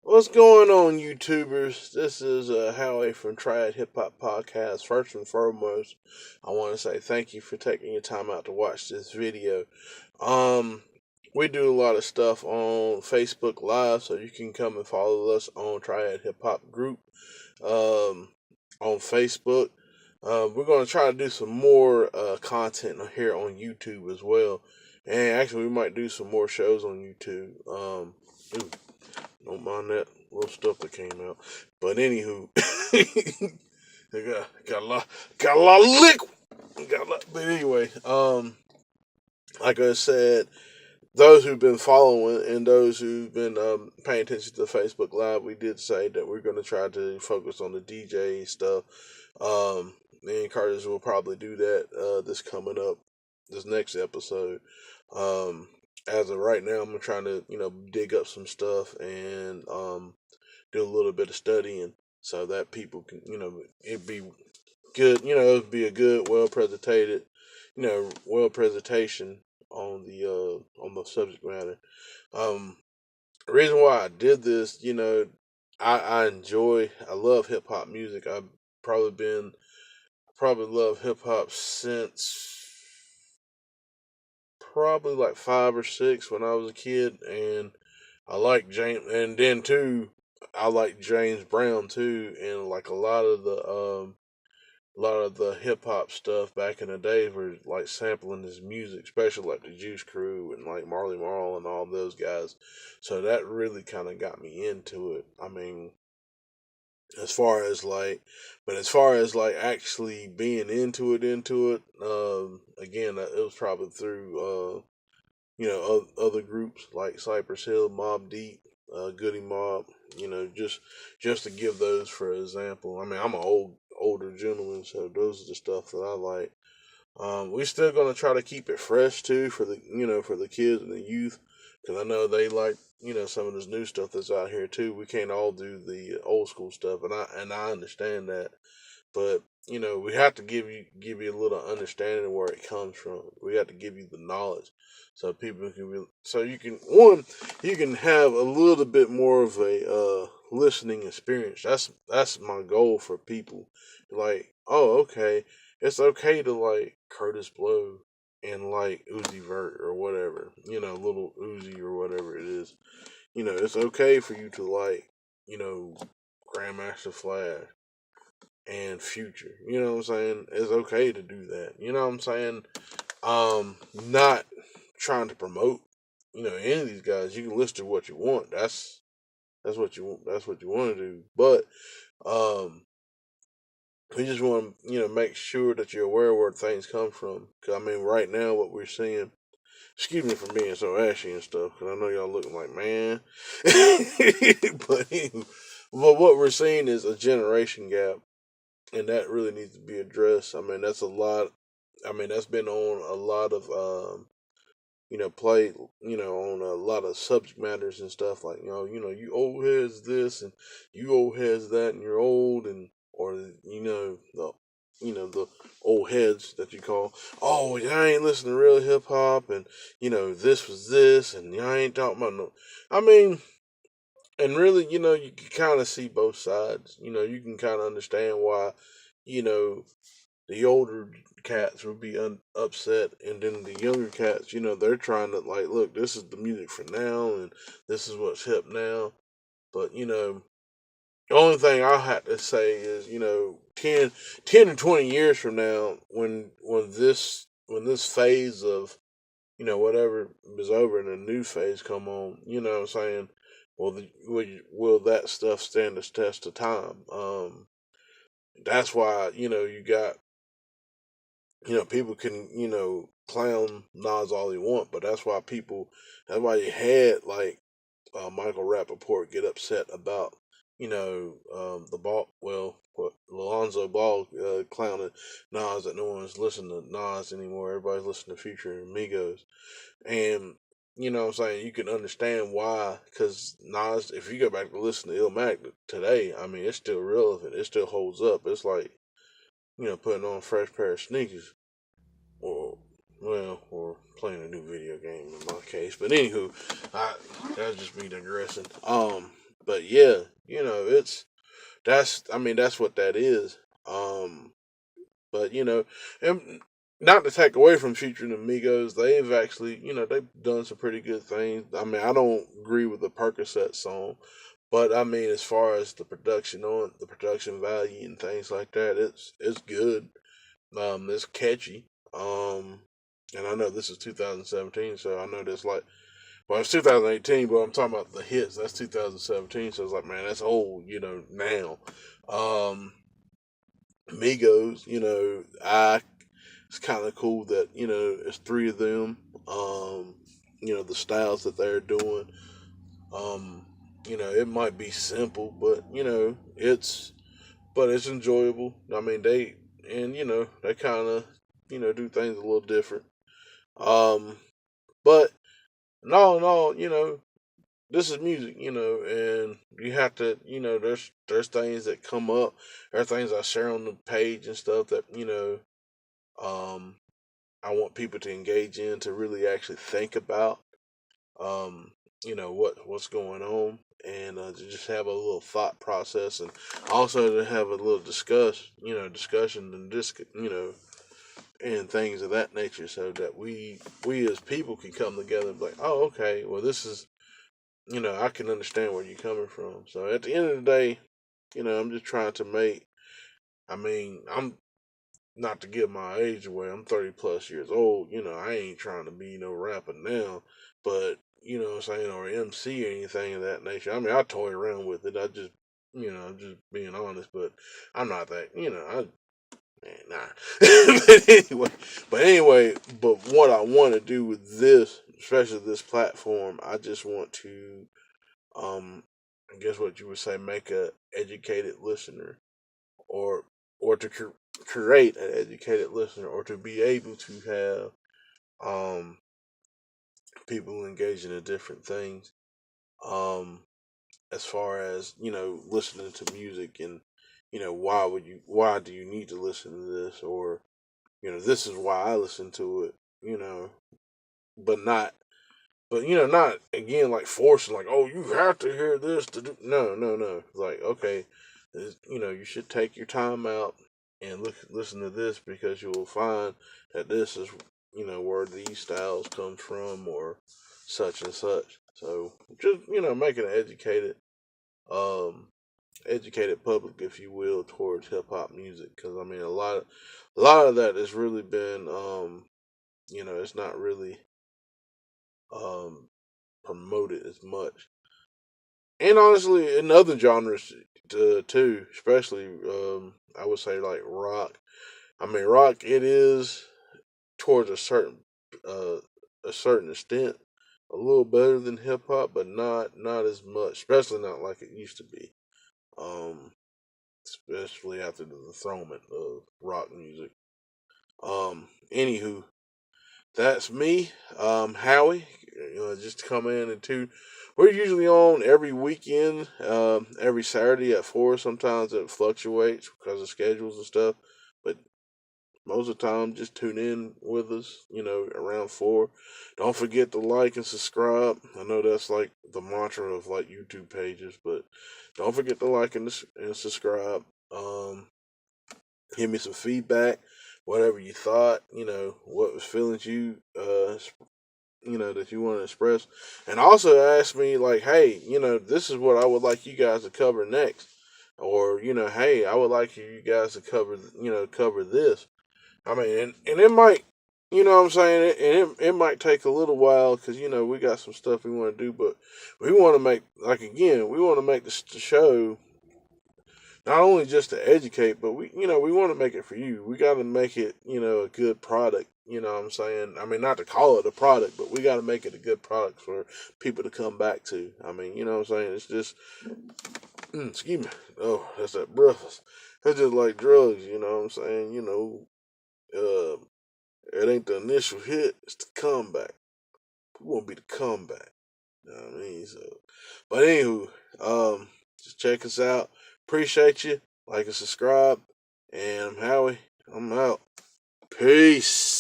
What's going on, YouTubers? This is Howie from Triad Hip Hop Podcast. First and foremost, I want to say thank you for taking your time out to watch this video. Um, we do a lot of stuff on Facebook Live, so you can come and follow us on Triad Hip Hop Group on Facebook. We're going to try to do some more content here on YouTube as well. And actually, we might do some more shows on YouTube. Don't mind that little stuff that came out. But anywho, I got a lot of liquid. But anyway, like I said, those who've been following and those who've been paying attention to Facebook Live, we did say that we're going to try to focus on the DJ stuff. Me and Curtis will probably do that this coming up, this next episode. As of right now, I'm trying to, dig up some stuff and do a little bit of studying so that people can, it'd be good, it'd be a good, well presentation on the subject matter. The reason why I did this, I love hip hop music. I've probably love hip hop since probably like 5 or 6 when I was a kid, and I like James, and then too, I like James Brown too, and like a lot of the hip hop stuff back in the day were like sampling his music, especially like the Juice Crew and like Marley Marl and all those guys. So that really kind of got me into it. I mean, as far as like, but as far as like actually being into it, again, it was probably through, other groups like Cypress Hill, Mobb Deep, Goody Mob, just to give those for example. I mean, I'm an older gentleman, so those are the stuff that I like. We're still gonna try to keep it fresh too for the kids and the youth, because I know they like some of this new stuff that's out here too. We can't all do the old school stuff, and I understand that, but we have to give you a little understanding of where it comes from. We have to give you the knowledge so people can so you can have a little bit more of a listening experience. That's my goal for people. Like, oh, okay, it's okay to like Curtis Blow and like Uzi Vert or whatever, little Uzi or whatever it is. It's okay for you to like, Grandmaster Flash and Future. You know what I'm saying? It's okay to do that. You know what I'm saying? Not trying to promote, any of these guys. You can listen to what you want. That's what you want to do. But um, we just want to, make sure that you're aware of where things come from. Cause I mean, right now, what we're seeing. Excuse me for being so ashy and stuff, because I know y'all looking like man. but but what we're seeing is a generation gap, and that really needs to be addressed. I mean, that's a lot. I mean, that's been on a lot of play, on a lot of subject matters and stuff like, you old heads this and you old heads that, and you're old, and or the old heads that you call, oh, I ain't listening to real hip hop, and this was this, and I ain't talking about no. I mean, and really, you can kind of see both sides. You can kind of understand why, you know, the older cats would be upset, and then the younger cats, they're trying to like, look, this is the music for now, and this is what's hip now. But the only thing I have to say is, 10 or 20 years from now, when this phase of whatever is over and a new phase come on, what I'm saying, will that stuff stand the test of time? That's why you got people can clown Nas all they want, but that's why you had like Michael Rappaport get upset about the ball. Well, what Alonzo Ball clowning Nas, that no one's listening to Nas anymore. Everybody's listening to Future and Migos, and what I'm saying, you can understand why, because Nas, if you go back to listen to Illmatic today, I mean, it's still relevant. It still holds up. It's like putting on a fresh pair of sneakers, or or playing a new video game in my case. But anywho, that's just me digressing. But yeah, that's what that is. But and not to take away from Future and Amigos, they've actually, they've done some pretty good things. I mean, I don't agree with the Percocet song, but I mean, as far as the production value and things like that, it's good. It's catchy. And I know this is 2017, so I know there's like, well, it's 2018, but I'm talking about the hits. That's 2017, so it's like, man, that's old, now. Um, Migos, it's kind of cool that it's three of them. Um, the styles that they're doing. Um, it might be simple, but it's enjoyable. I mean, they kind of do things a little different. Um, but no, no, this is music, and you have to, there's things that come up, there are things I share on the page and stuff that um, I want people to engage in, to really actually think about, um, what's going on, and to just have a little thought process, and also to have a little discussion and and things of that nature, so that we as people can come together and be like, oh, okay, well, this is, I can understand where you're coming from. So at the end of the day, I'm just trying to make. I mean, I'm not to give my age away. I'm 30 plus years old. I ain't trying to be no rapper now, but what I'm saying, or MC or anything of that nature. I mean, I toy around with it. I just, I'm just being honest, but I'm not that. Nah. but what I want to do with this, especially this platform, I just want to, um, I guess what you would say, make a educated listener, or to create an educated listener, or to be able to have um people engaging in different things. Um, as far as listening to music, and why do you need to listen to this, or this is why I listen to it, but not not again, like forcing, like, oh, you have to hear this to do. No, no, no. Like, okay, you should take your time out and listen to this, because you will find that this is where these styles come from, or such and such. So just make an um educated public, if you will, towards hip hop music, because I mean, a lot of that has really been it's not really um promoted as much. And honestly, in other genres too, especially I would say like rock. I mean, rock, it is towards uh, a certain extent a little better than hip hop, but not as much, especially not like it used to be. Um, especially after the dethronement of rock music. Anywho, that's me, Howie. Just to come in and two. We're usually on every weekend, every Saturday at 4. Sometimes it fluctuates because of schedules and stuff, but most of the time, just tune in with us. Around 4. Don't forget to like and subscribe. I know that's like the mantra of like YouTube pages, but don't forget to like and subscribe. Um, Give me some feedback, whatever you thought, what was feelings that you want to express. And also ask me, like, hey, this is what I would like you guys to cover next. Or, hey, I would like you guys to cover this. I mean, and it might, what I'm saying, and it might take a little while, because, we got some stuff we want to do, but we want to make, like, again, we want to make the show not only just to educate, but we want to make it for you. We got to make it, a good product. What I'm saying? I mean, not to call it a product, but we got to make it a good product for people to come back to. I mean, what I'm saying? It's just, excuse me. Oh, that's that breakfast. It's just like drugs. What I'm saying? Uh, it ain't the initial hit; it's the comeback. We want to be the comeback. You know what I mean? So, but anywho, just check us out. Appreciate you. Like and subscribe. And I'm Howie. I'm out. Peace.